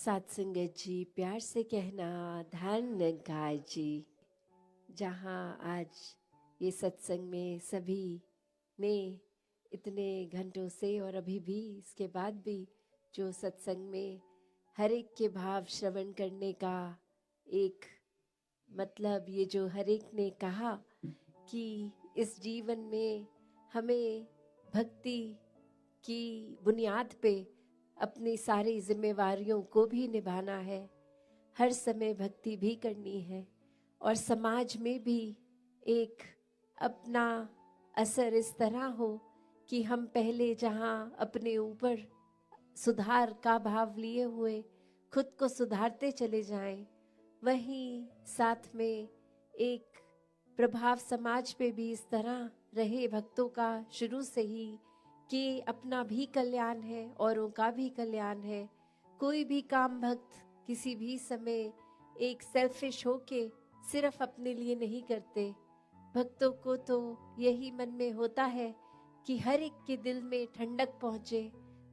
साथ संगत जी, प्यार से कहना ध्यान निगाह जी। जहाँ आज ये सत्संग में सभी ने इतने घंटों से और अभी भी इसके बाद भी जो सत्संग में हर एक के भाव श्रवण करने का एक मतलब, ये जो हर एक ने कहा कि इस जीवन में हमें भक्ति की बुनियाद पे अपनी सारी जिम्मेवारियों को भी निभाना है, हर समय भक्ति भी करनी है और समाज में भी एक अपना असर इस तरह हो कि हम पहले जहाँ अपने ऊपर सुधार का भाव लिए हुए खुद को सुधारते चले जाएं, वहीं साथ में एक प्रभाव समाज पे भी इस तरह रहे भक्तों का शुरू से ही कि अपना भी कल्याण है, औरों का भी कल्याण है। कोई भी काम भक्त किसी भी समय एक सेल्फिश होके सिर्फ अपने लिए नहीं करते। भक्तों को तो यही मन में होता है कि हर एक के दिल में ठंडक पहुँचे,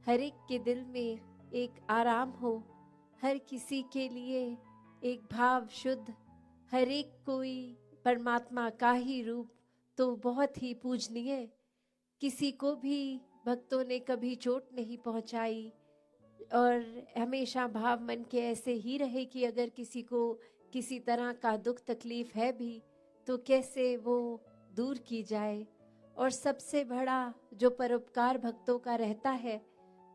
हर एक के दिल में एक आराम हो, हर किसी के लिए एक भाव शुद्ध, हर एक कोई परमात्मा का ही रूप तो बहुत ही पूजनीय। किसी को भी भक्तों ने कभी चोट नहीं पहुंचाई और हमेशा भाव मन के ऐसे ही रहे कि अगर किसी को किसी तरह का दुख तकलीफ है भी तो कैसे वो दूर की जाए। और सबसे बड़ा जो परोपकार भक्तों का रहता है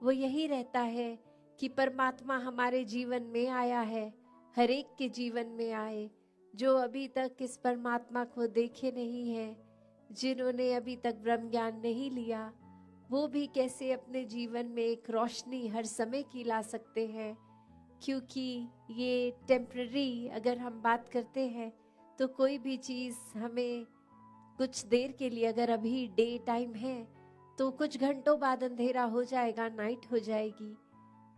वो यही रहता है कि परमात्मा हमारे जीवन में आया है, हर एक के जीवन में आए। जो अभी तक इस परमात्मा को देखे नहीं है, जिन्होंने अभी तक ब्रह्म ज्ञान नहीं लिया, वो भी कैसे अपने जीवन में एक रोशनी हर समय की ला सकते हैं। क्योंकि ये टेम्पररी अगर हम बात करते हैं तो कोई भी चीज़ हमें कुछ देर के लिए, अगर अभी डे टाइम है तो कुछ घंटों बाद अंधेरा हो जाएगा, नाइट हो जाएगी।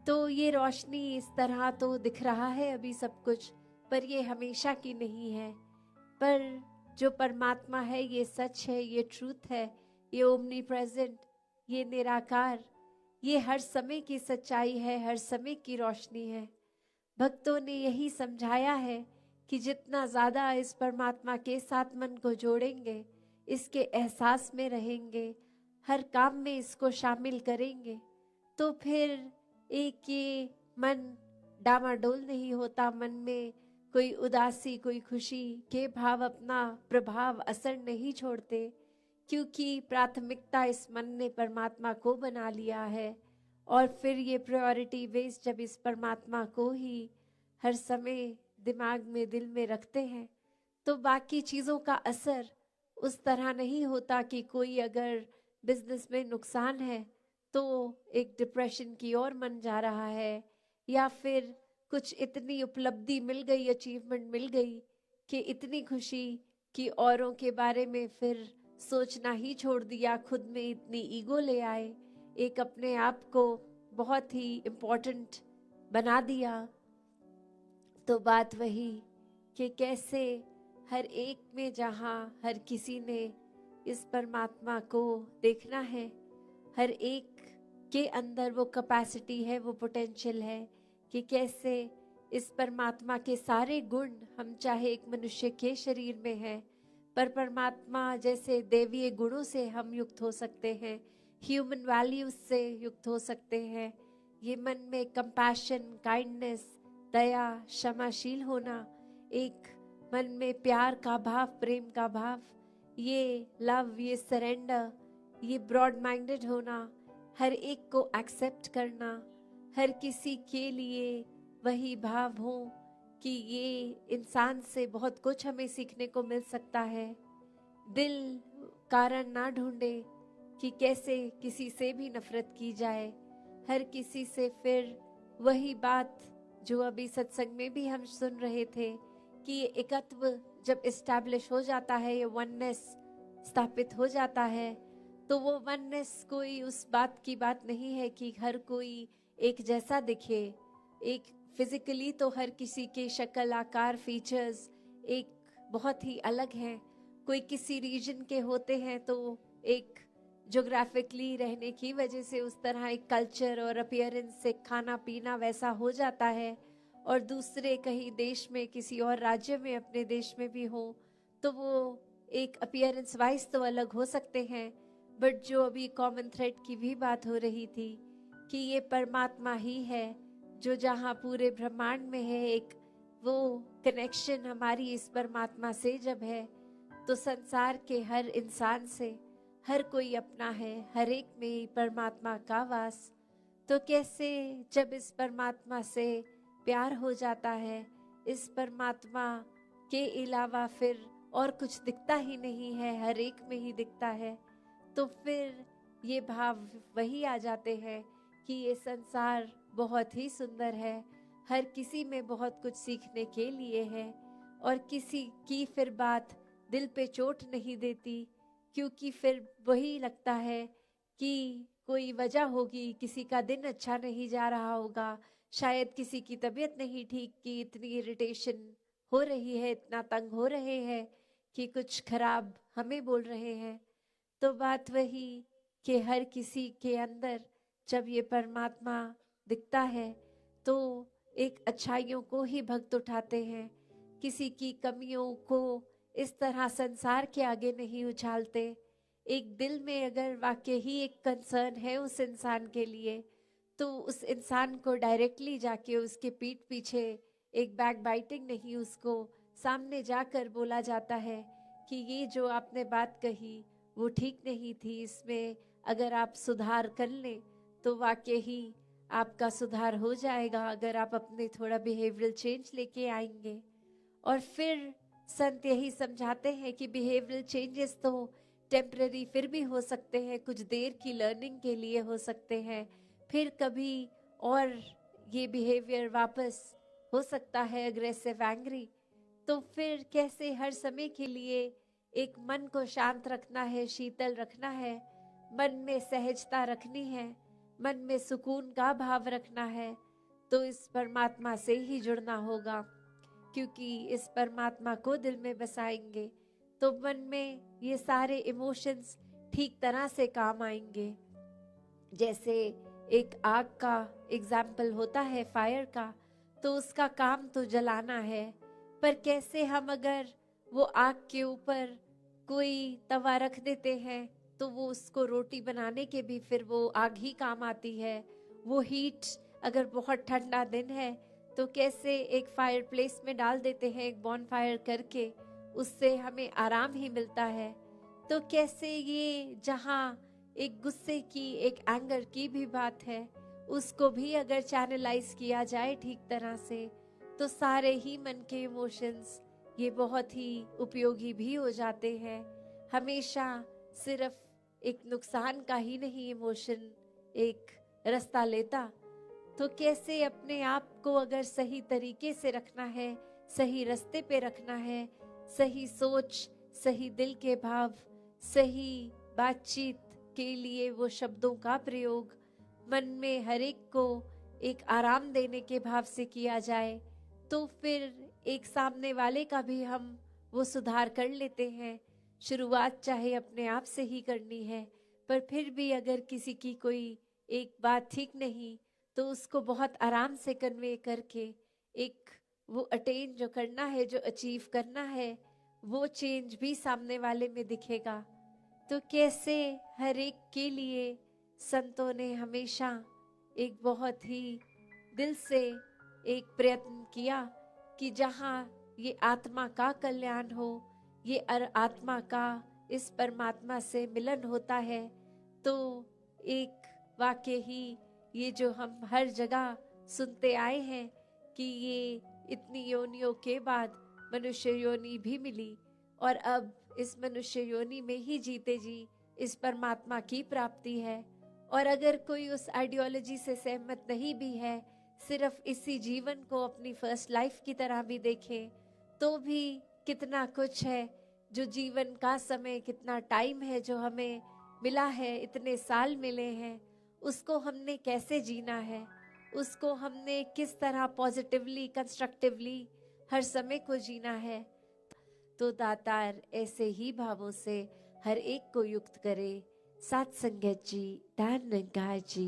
तो ये रोशनी इस तरह तो दिख रहा है अभी सब कुछ, पर ये हमेशा की नहीं है। पर जो परमात्मा है ये सच है, ये ट्रूथ है, ये ओमनी प्रेजेंट, ये निराकार, ये हर समय की सच्चाई है, हर समय की रोशनी है। भक्तों ने यही समझाया है कि जितना ज़्यादा इस परमात्मा के साथ मन को जोड़ेंगे, इसके एहसास में रहेंगे, हर काम में इसको शामिल करेंगे, तो फिर एक ये मन डामाडोल नहीं होता, मन में कोई उदासी कोई खुशी के भाव अपना प्रभाव असर नहीं छोड़ते। क्योंकि प्राथमिकता इस मन ने परमात्मा को बना लिया है और फिर ये प्रायोरिटी बेस जब इस परमात्मा को ही हर समय दिमाग में दिल में रखते हैं तो बाकी चीज़ों का असर उस तरह नहीं होता कि कोई अगर बिजनेस में नुकसान है तो एक डिप्रेशन की ओर मन जा रहा है, या फिर कुछ इतनी उपलब्धि मिल गई, अचीवमेंट मिल गई कि इतनी खुशी कि औरों के बारे में फिर सोचना ही छोड़ दिया, खुद में इतनी ईगो ले आए, एक अपने आप को बहुत ही इम्पोर्टेंट बना दिया। तो बात वही कि कैसे हर एक में जहाँ हर किसी ने इस परमात्मा को देखना है, हर एक के अंदर वो कैपेसिटी है, वो पोटेंशियल है कि कैसे इस परमात्मा के सारे गुण, हम चाहे एक मनुष्य के शरीर में है पर परमात्मा जैसे दैवीय गुणों से हम युक्त हो सकते हैं, ह्यूमन वैल्यूज से युक्त हो सकते हैं। ये मन में कंपैशन, काइंडनेस, दया, क्षमाशील होना, एक मन में प्यार का भाव, प्रेम का भाव, ये लव, ये सरेंडर, ये ब्रॉड माइंडेड होना, हर एक को एक्सेप्ट करना, हर किसी के लिए वही भाव हो कि ये इंसान से बहुत कुछ हमें सीखने को मिल सकता है। दिल कारण ना ढूंढे कि कैसे किसी से भी नफरत की जाए, हर किसी से फिर वही बात जो अभी सत्संग में भी हम सुन रहे थे कि ये एकत्व जब इस्टेब्लिश हो जाता है, ये वननेस स्थापित हो जाता है, तो वो वननेस कोई उस बात की बात नहीं है कि हर कोई एक जैसा दिखे। एक फिजिकली तो हर किसी के शक्ल, आकार, फीचर्स एक बहुत ही अलग हैं। कोई किसी रीजन के होते हैं तो एक ज्योग्राफिकली रहने की वजह से उस तरह एक कल्चर और अपीयरेंस से खाना पीना वैसा हो जाता है, और दूसरे कहीं देश में किसी और राज्य में अपने देश में भी हो तो वो एक अपीयरेंस वाइज तो अलग हो सकते हैं, बट जो अभी कॉमन थ्रेड की भी बात हो रही थी कि ये परमात्मा ही है जो जहाँ पूरे ब्रह्मांड में है, एक वो कनेक्शन हमारी इस परमात्मा से जब है तो संसार के हर इंसान से हर कोई अपना है, हर एक में ही परमात्मा का वास। तो कैसे जब इस परमात्मा से प्यार हो जाता है, इस परमात्मा के अलावा फिर और कुछ दिखता ही नहीं है, हर एक में ही दिखता है, तो फिर ये भाव वही आ जाते हैं कि ये संसार बहुत ही सुंदर है, हर किसी में बहुत कुछ सीखने के लिए है, और किसी की फिर बात दिल पे चोट नहीं देती, क्योंकि फिर वही लगता है कि कोई वजह होगी, किसी का दिन अच्छा नहीं जा रहा होगा, शायद किसी की तबीयत नहीं ठीक कि इतनी इरिटेशन हो रही है, इतना तंग हो रहे हैं कि कुछ खराब हमें बोल रहे हैं। तो बात वही कि हर किसी के अंदर जब ये परमात्मा दिखता है तो एक अच्छाइयों को ही भक्त उठाते हैं, किसी की कमियों को इस तरह संसार के आगे नहीं उछालते। एक दिल में अगर वाकई ही एक कंसर्न है उस इंसान के लिए तो उस इंसान को डायरेक्टली जाके उसके पीठ पीछे एक बैक बाइटिंग नहीं, उसको सामने जाकर बोला जाता है कि ये जो आपने बात कही वो ठीक नहीं थी, इसमें अगर आप सुधार कर लें तो वाकई ही आपका सुधार हो जाएगा, अगर आप अपने थोड़ा बिहेवियरल चेंज लेके आएंगे। और फिर संत यही समझाते हैं कि बिहेवियरल चेंजेस तो टेम्पररी फिर भी हो सकते हैं, कुछ देर की लर्निंग के लिए हो सकते हैं, फिर कभी और ये बिहेवियर वापस हो सकता है अग्रेसिव एंग्री। तो फिर कैसे हर समय के लिए एक मन को शांत रखना है, शीतल रखना है, मन में सहजता रखनी है, मन में सुकून का भाव रखना है, तो इस परमात्मा से ही जुड़ना होगा, क्योंकि इस परमात्मा को दिल में बसाएंगे तो मन में ये सारे इमोशंस ठीक तरह से काम आएंगे। जैसे एक आग का एग्जाम्पल होता है फायर का, तो उसका काम तो जलाना है, पर कैसे हम अगर वो आग के ऊपर कोई तवा रख देते हैं तो वो उसको रोटी बनाने के भी फिर वो आग ही काम आती है। वो हीट अगर बहुत ठंडा दिन है तो कैसे एक फायर प्लेस में डाल देते हैं, एक बॉन फायर करके, उससे हमें आराम ही मिलता है। तो कैसे ये जहाँ एक गुस्से की, एक एंगर की भी बात है, उसको भी अगर चैनलाइज किया जाए ठीक तरह से तो सारे ही मन के इमोशंस ये बहुत ही उपयोगी भी हो जाते हैं। हमेशा सिर्फ एक नुकसान का ही नहीं इमोशन एक रास्ता लेता, तो कैसे अपने आप को अगर सही तरीके से रखना है, सही रास्ते पे रखना है, सही सोच, सही दिल के भाव, सही बातचीत के लिए वो शब्दों का प्रयोग मन में हर एक को एक आराम देने के भाव से किया जाए, तो फिर एक सामने वाले का भी हम वो सुधार कर लेते हैं। शुरुआत चाहे अपने आप से ही करनी है, पर फिर भी अगर किसी की कोई एक बात ठीक नहीं तो उसको बहुत आराम से कन्वे करके एक वो अटेन जो करना है, जो अचीव करना है, वो चेंज भी सामने वाले में दिखेगा। तो कैसे हर एक के लिए संतों ने हमेशा एक बहुत ही दिल से एक प्रयत्न किया कि जहाँ ये आत्मा का कल्याण हो, ये आत्मा का इस परमात्मा से मिलन होता है, तो एक वाकई ही ये जो हम हर जगह सुनते आए हैं कि ये इतनी योनियों के बाद मनुष्य योनि भी मिली और अब इस मनुष्य योनि में ही जीते जी इस परमात्मा की प्राप्ति है। और अगर कोई उस आइडियोलॉजी से सहमत नहीं भी है, सिर्फ इसी जीवन को अपनी फर्स्ट लाइफ की तरह भी देखे, तो भी कितना कुछ है जो जीवन का समय, कितना टाइम है जो हमें मिला है, इतने साल मिले हैं, उसको हमने कैसे जीना है, उसको हमने किस तरह पॉजिटिवली, कंस्ट्रक्टिवली हर समय को जीना है। तो दातार ऐसे ही भावों से हर एक को युक्त करे, सात संगत जी, धन निरंकार जी,